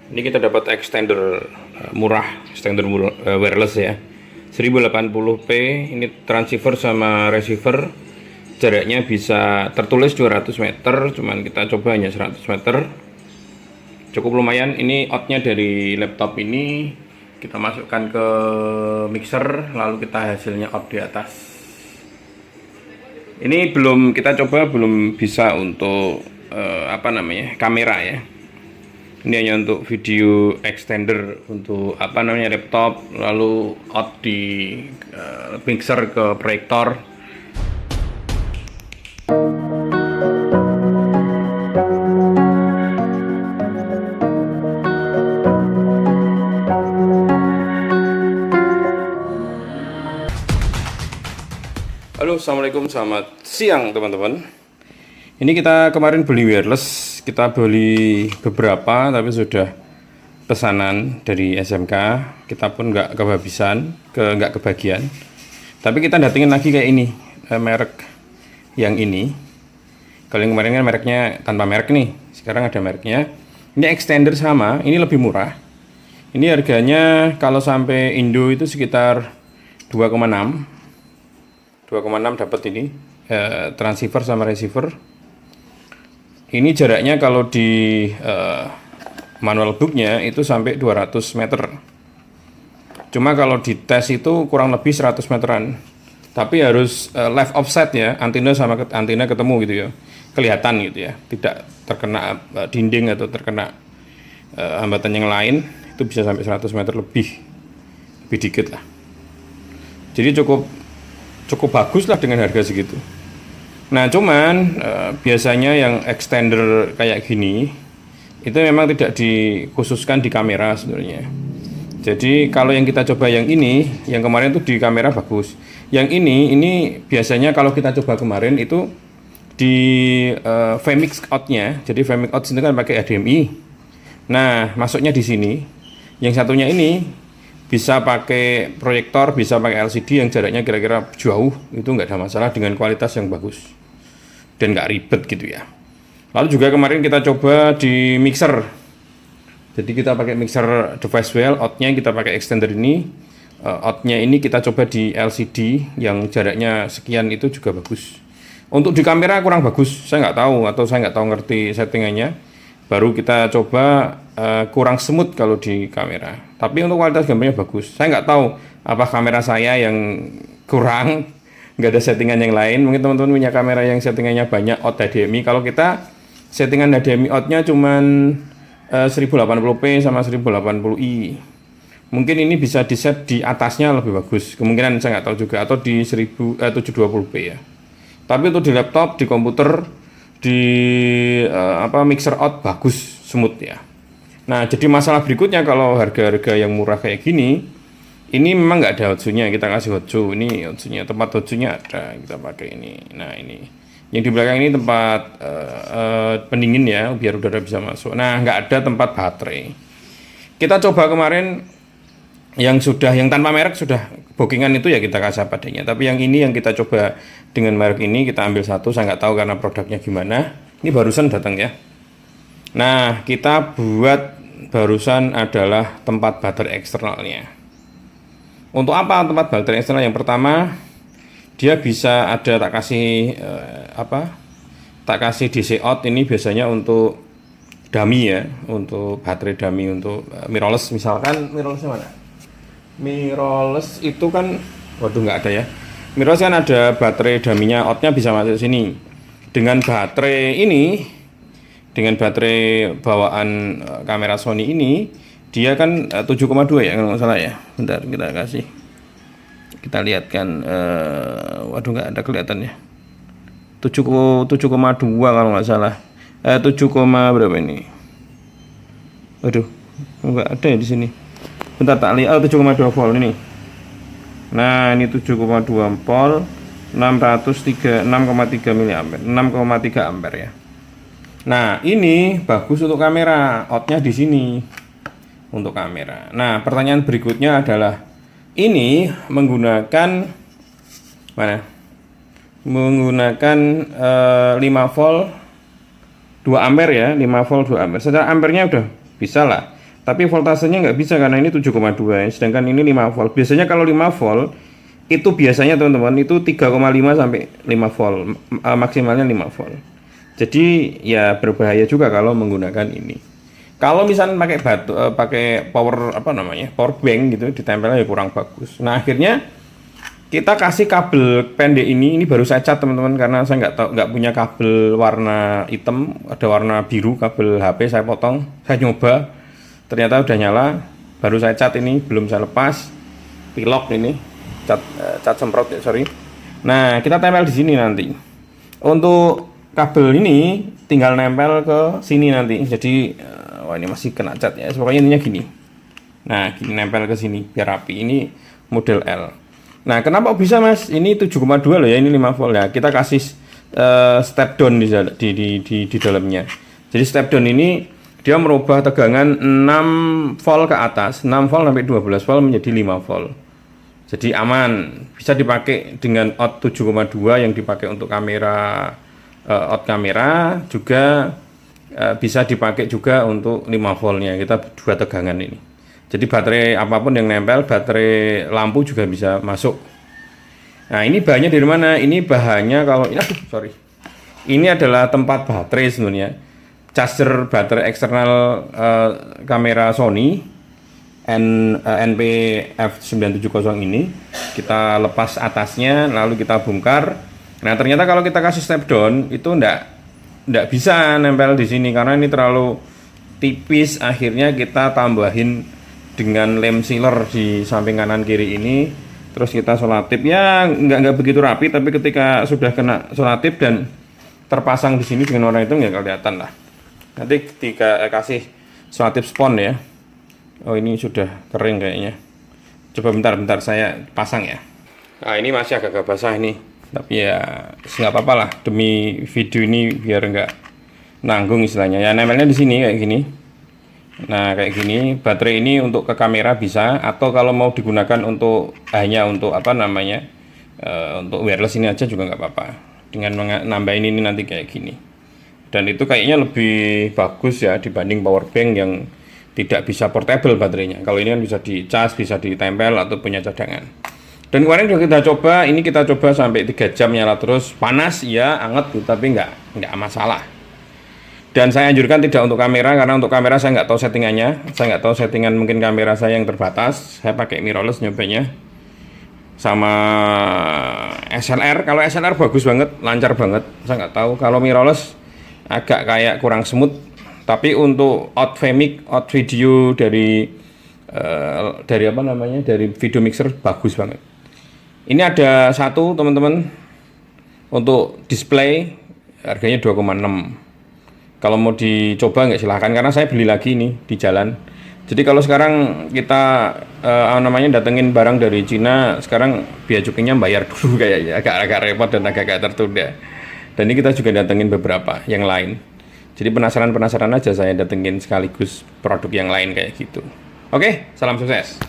Ini kita dapat extender murah, wireless ya. 1080p, ini transceiver sama receiver. Jaraknya bisa tertulis 200 meter, cuman kita coba hanya 100 meter. Cukup lumayan. Ini outnya dari laptop ini kita masukkan ke mixer, lalu kita hasilnya out di atas. Ini belum kita coba, belum bisa untuk kamera ya. Ini hanya untuk video extender untuk laptop, lalu out di mixer ke proyektor. Halo, assalamualaikum, selamat siang teman-teman. Ini kita kemarin beli wireless, kita beli beberapa tapi sudah pesanan dari SMK. Kita pun nggak kebagian. Tapi kita datengin lagi kayak ini, merek yang ini. Kalau yang kemarin kan mereknya tanpa merek nih, sekarang ada mereknya. Ini extender sama, ini lebih murah. Ini harganya kalau sampai Indo itu sekitar 2,6 dapat ini transceiver sama receiver. Ini jaraknya kalau di manual booknya itu sampai 200 meter. Cuma kalau di tes itu kurang lebih 100 meteran. Tapi harus left offset ya, antina sama antina ketemu gitu ya. Kelihatan gitu ya, tidak terkena dinding atau terkena hambatan yang lain. Itu bisa sampai 100 meter lebih dikit lah. Jadi cukup bagus lah dengan harga segitu. Nah cuman biasanya yang extender kayak gini itu memang tidak dikhususkan di kamera sebenarnya. Jadi kalau yang kita coba yang ini, yang kemarin tuh di kamera bagus. Yang ini biasanya kalau kita coba kemarin itu di vMix out-nya. Jadi vMix out itu kan pakai HDMI. Nah masuknya di sini. Yang satunya ini bisa pakai proyektor, bisa pakai LCD yang jaraknya kira-kira jauh, itu nggak ada masalah dengan kualitas yang bagus dan nggak ribet gitu ya. Lalu juga kemarin kita coba di mixer, jadi kita pakai mixer device well, outnya kita pakai extender ini, outnya ini kita coba di LCD yang jaraknya sekian, itu juga bagus. Untuk di kamera kurang bagus, saya nggak tahu, atau saya nggak tahu ngerti settingannya. Baru kita coba kurang smooth kalau di kamera. Tapi untuk kualitas gambarnya bagus. Saya nggak tahu apa kamera saya yang kurang, nggak ada settingan yang lain. Mungkin teman-teman punya kamera yang settingannya banyak out HDMI. Kalau kita settingan HDMI outnya cuman 1080p sama 1080i. Mungkin ini bisa di set di atasnya lebih bagus. Kemungkinan saya nggak tahu juga, atau di 720p ya. Tapi untuk di laptop, di komputer, di mixer out bagus, smooth ya. Nah jadi masalah berikutnya kalau harga-harga yang murah kayak gini, ini memang nggak ada hotsunya. Kita kasih hotsu, ini hotsunya, tempat hotsunya ada, kita pakai ini. Nah ini yang di belakang ini tempat pendingin ya, biar udara bisa masuk. Nah nggak ada tempat baterai. Kita coba kemarin yang tanpa merek, sudah bookingan itu ya kita kasih padanya. Tapi yang ini yang kita coba dengan merek ini, kita ambil satu. Saya nggak tahu karena produknya gimana. Ini barusan datang ya. Nah kita buat barusan adalah tempat baterai eksternalnya. Untuk apa tempat baterai eksternal? Yang pertama, dia bisa ada tak kasih DC out. Ini biasanya untuk dummy ya, untuk baterai dummy, untuk mirrorless. Misalkan mirrorlessnya mana? Mirrorless itu kan, waduh nggak ada ya. Mirrorless kan ada baterai dummy-nya, outnya bisa masuk sini. Dengan baterai ini, dengan baterai bawaan kamera Sony ini, dia kan 7,2 ya kalau nggak salah ya. Bentar kita lihatkan. Waduh nggak ada kelihatannya. 7,2 kalau nggak salah. 7, berapa ini? Waduh nggak ada ya di sini. Bentar tak lihat. 7,2 volt ini. Nah ini 7,2 volt, 6,3 mA, 6,3 ampere ya. Nah ini bagus untuk kamera, outnya di sini untuk kamera. Nah pertanyaan berikutnya adalah, ini menggunakan mana? Menggunakan 5 volt 2 ampere ya, 5 volt 2 ampere. Secara ampernya udah bisa lah. tapi voltasenya nggak bisa karena ini 7,2 ya, sedangkan ini 5 volt. Biasanya kalau 5 volt itu biasanya teman-teman itu 3,5 sampai 5 volt, maksimalnya 5 volt. Jadi ya berbahaya juga kalau menggunakan ini. Kalau misalnya pakai pakai power power bank gitu, ditempelnya ya kurang bagus. Nah akhirnya kita kasih kabel pendek ini baru saya cat teman-teman, karena saya nggak punya kabel warna hitam, ada warna biru kabel HP, saya potong, saya nyoba, ternyata udah nyala, baru saya cat ini, belum saya lepas, pilok ini, cat semprot ya, sorry. Nah kita tempel di sini nanti. Untuk kabel ini tinggal nempel ke sini nanti, jadi wah ini masih kena cat ya, pokoknya intinya gini. Nah gini, nempel ke sini biar rapi. Ini model L. Nah, kenapa bisa Mas? Ini 7,2 loh ya, ini 5 volt ya. Kita kasih step down di dalamnya. Jadi step down ini dia merubah tegangan 6 volt ke atas, 6 volt sampai 12 volt menjadi 5 volt. Jadi aman, bisa dipakai dengan out 7,2 yang dipakai untuk kamera, out kamera juga bisa dipakai juga untuk 5 voltnya. Kita dua tegangan ini. Jadi baterai apapun yang nempel, baterai lampu juga bisa masuk. Nah ini bahannya dari mana? Ini bahannya kalau ini, ini adalah tempat baterai sebenarnya. Charger baterai eksternal kamera Sony NP-F970 ini. Kita lepas atasnya, lalu kita bongkar. Nah ternyata kalau kita kasih step down itu enggak bisa nempel di sini karena ini terlalu tipis. Akhirnya kita tambahin dengan lem sealer di samping kanan kiri ini, terus kita selotip ya, nggak begitu rapi, tapi ketika sudah kena selotip dan terpasang di sini dengan warna hitam ya kelihatan lah. Nanti ketika kasih selotip spon ya. Oh ini sudah kering kayaknya. Coba bentar saya pasang ya. Nah ini masih agak basah ini, tapi ya nggak apa-apa lah, demi video ini biar nggak nanggung istilahnya. Ya nempelnya di sini kayak gini. Nah kayak gini, baterai ini untuk ke kamera bisa, atau kalau mau digunakan untuk hanya untuk untuk wireless ini aja juga nggak apa-apa, dengan nambahin ini nanti kayak gini. Dan itu kayaknya lebih bagus ya dibanding power bank yang tidak bisa portable baterainya. Kalau ini kan bisa dicas, bisa ditempel atau punya cadangan. Dan kemarin juga kita coba, ini kita coba sampai 3 jam nyala terus, panas ya, anget tapi nggak masalah. Dan saya anjurkan tidak untuk kamera, karena untuk kamera saya nggak tahu settingannya, saya nggak tahu settingan, mungkin kamera saya yang terbatas. Saya pakai mirrorless nyobanya sama SLR. Kalau SLR bagus banget, lancar banget. Saya nggak tahu kalau mirrorless agak kayak kurang smooth. Tapi untuk out video dari video mixer bagus banget. Ini ada satu teman-teman untuk display, harganya 2,6. Kalau mau dicoba nggak silahkan, karena saya beli lagi nih di jalan. Jadi kalau sekarang kita datengin barang dari Cina, sekarang biaya cukingnya bayar dulu kayaknya, agak repot dan agak tertunda. Dan ini kita juga datengin beberapa yang lain. Jadi penasaran aja saya datengin sekaligus produk yang lain kayak gitu. Oke, salam sukses.